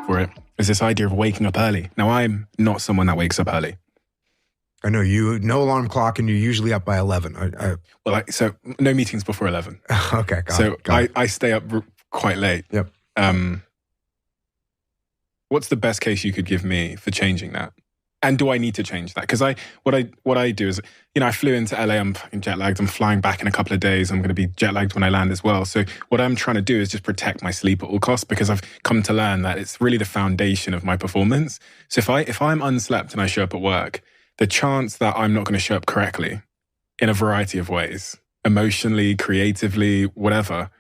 For it is this idea of waking up early. Now, I'm not someone that wakes up early. I know you, no alarm clock, and you're usually up by 11. So no meetings before 11. Okay, got it. I stay up quite late. Yep. What's the best case you could give me for changing that? And do I need to change that? Because what I do is, I flew into LA, I'm fucking jet lagged, I'm flying back in a couple of days, I'm going to be jet lagged when I land as well. So what I'm trying to do is just protect my sleep at all costs, because I've come to learn that it's really the foundation of my performance. So if I'm unslept and I show up at work, the chance that I'm not going to show up correctly in a variety of ways, emotionally, creatively, whatever,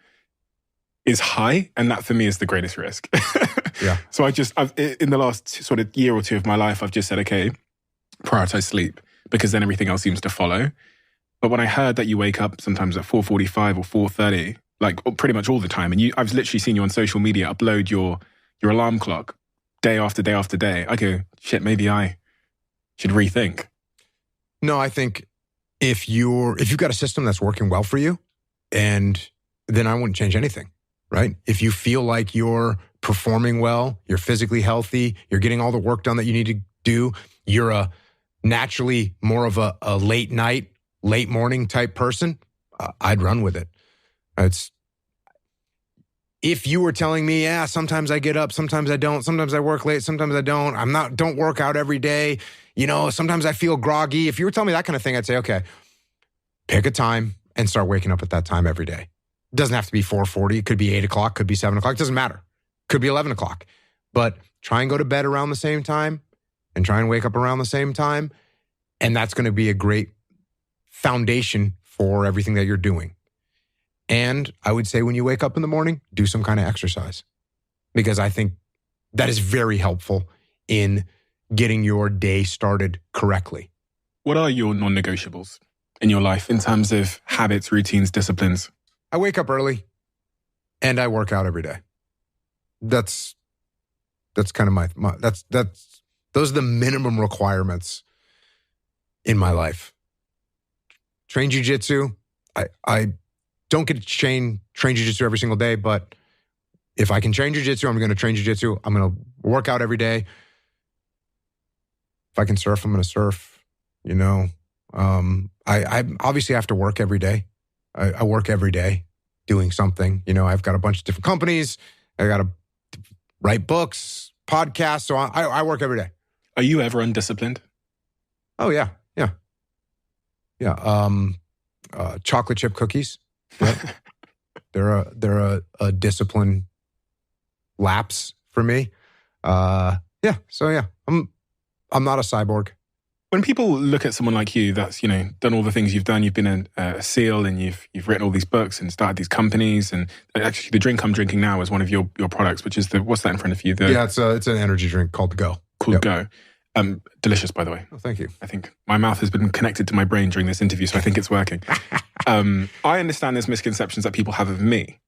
is high. And that for me is the greatest risk. Yeah. So I've in the last sort of year or two of my life, I've just said, okay, prioritize sleep, because then everything else seems to follow. But when I heard that you wake up sometimes at 4:45 or 4:30, like pretty much all the time, and I've literally seen you on social media upload your alarm clock day after day after day, I go, shit, maybe I should rethink. No, I think if you've got a system that's working well for you, and then I wouldn't change anything, right? If you feel like you're performing well, you're physically healthy, you're getting all the work done that you need to do, you're a naturally more of a late night, late morning type person, I'd run with it. If you were telling me, sometimes I get up, sometimes I don't, sometimes I work late, sometimes I don't work out every day, sometimes I feel groggy. If you were telling me that kind of thing, I'd say, okay, pick a time and start waking up at that time every day. It doesn't have to be 4:40. It could be 8 o'clock, could be 7 o'clock. It doesn't matter. Could be 11 o'clock. But try and go to bed around the same time and try and wake up around the same time. And that's going to be a great foundation for everything that you're doing. And I would say when you wake up in the morning, do some kind of exercise, because I think that is very helpful in getting your day started correctly. What are your non-negotiables in your life in terms of habits, routines, disciplines? I wake up early and I work out every day. That's kind of those are the minimum requirements in my life. Train jiu-jitsu. I don't get to train jiu-jitsu every single day, but if I can train jiu-jitsu, I'm going to train jiu-jitsu. I'm going to work out every day. If I can surf, I'm going to surf. I obviously have to work every day. I work every day doing something. I've got a bunch of different companies. I got to write books, podcasts. So I work every day. Are you ever undisciplined? Oh, yeah. Chocolate chip cookies. Yep. they're a discipline lapse for me. So I'm not a cyborg. When people look at someone like you that's, done all the things you've done, you've been a SEAL and you've written all these books and started these companies, and actually the drink I'm drinking now is one of your products, which is what's that in front of you? It's an energy drink called Go. Go. Delicious, by the way. Oh, thank you. I think my mouth has been connected to my brain during this interview, so I think it's working. I understand there's misconceptions that people have of me,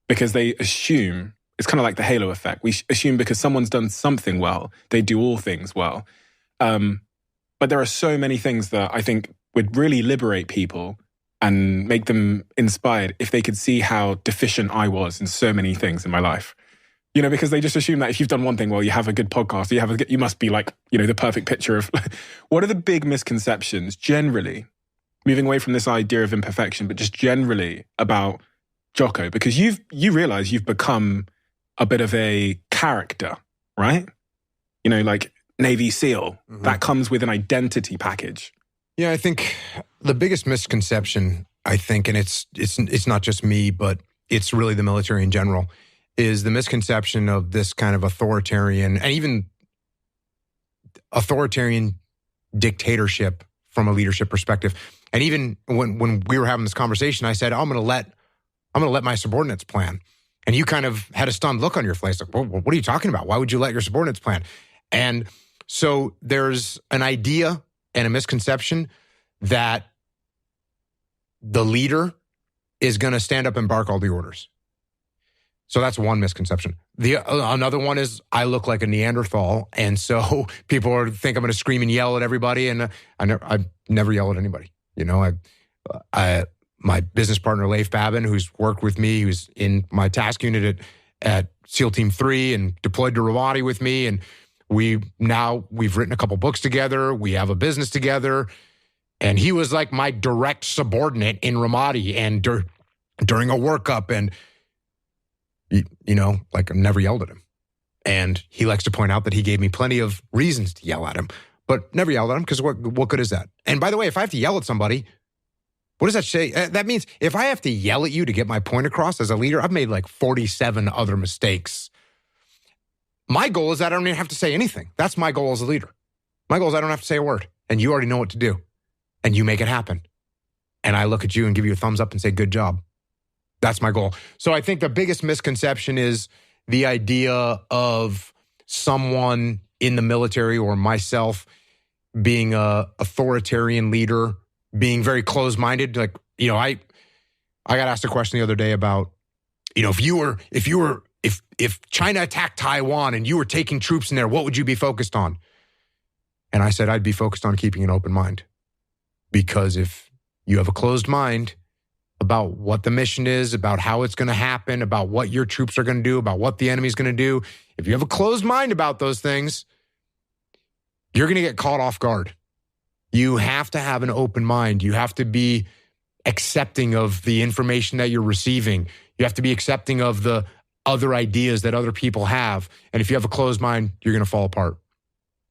because they assume, it's kind of like the halo effect. We assume because someone's done something well, they do all things well. But there are so many things that I think would really liberate people and make them inspired if they could see how deficient I was in so many things in my life. Because they just assume that if you've done one thing well, you have a good podcast, you must be like, the perfect picture of what are the big misconceptions generally, moving away from this idea of imperfection, but just generally about Jocko, because you realize you've become a bit of a character, right? Like Navy SEAL, that comes with an identity package. Yeah, I think the biggest misconception, and it's not just me, but it's really the military in general, is the misconception of this kind of authoritarian and even authoritarian dictatorship from a leadership perspective. And even when we were having this conversation, I said, I'm going to let my subordinates plan. And you kind of had a stunned look on your face, like, well, what are you talking about? Why would you let your subordinates plan? And so there's an idea and a misconception that the leader is going to stand up and bark all the orders. So that's one misconception. Another one is I look like a Neanderthal, and so people think I'm going to scream and yell at everybody, and I never yell at anybody. my business partner, Leif Babin, who's worked with me, who's in my task unit at SEAL Team 3 and deployed to Ramadi with me. And we've written a couple books together. We have a business together. And he was like my direct subordinate in Ramadi and during a workup. And, like I never yelled at him. And he likes to point out that he gave me plenty of reasons to yell at him, but never yelled at him because what good is that? And by the way, if I have to yell at somebody, what does that say? That means if I have to yell at you to get my point across as a leader, I've made like 47 other mistakes. My goal is that I don't even have to say anything. That's my goal as a leader. My goal is I don't have to say a word, and you already know what to do, and you make it happen. And I look at you and give you a thumbs up and say, good job. That's my goal. So I think the biggest misconception is the idea of someone in the military or myself being a authoritarian leader, being very closed-minded. Like, I got asked a question the other day about, if China attacked Taiwan and you were taking troops in there, what would you be focused on? And I said, I'd be focused on keeping an open mind. Because if you have a closed mind about what the mission is, about how it's going to happen, about what your troops are going to do, about what the enemy's going to do, if you have a closed mind about those things, you're going to get caught off guard. You have to have an open mind. You have to be accepting of the information that you're receiving. You have to be accepting of the other ideas that other people have. And if you have a closed mind, you're going to fall apart.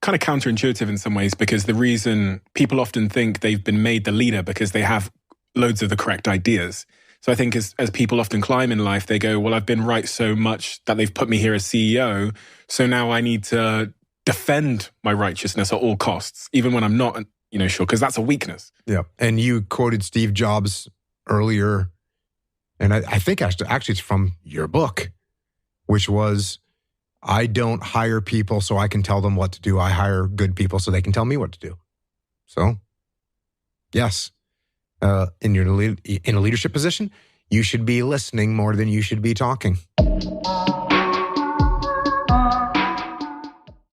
Kind of counterintuitive in some ways, because the reason people often think they've been made the leader because they have loads of the correct ideas. So I think as people often climb in life, they go, well, I've been right so much that they've put me here as CEO. So now I need to defend my righteousness at all costs, even when I'm not, sure, because that's a weakness. Yeah. And you quoted Steve Jobs earlier. And I think actually it's from your book, which was, I don't hire people so I can tell them what to do. I hire good people so they can tell me what to do. So, yes, in a leadership position, you should be listening more than you should be talking.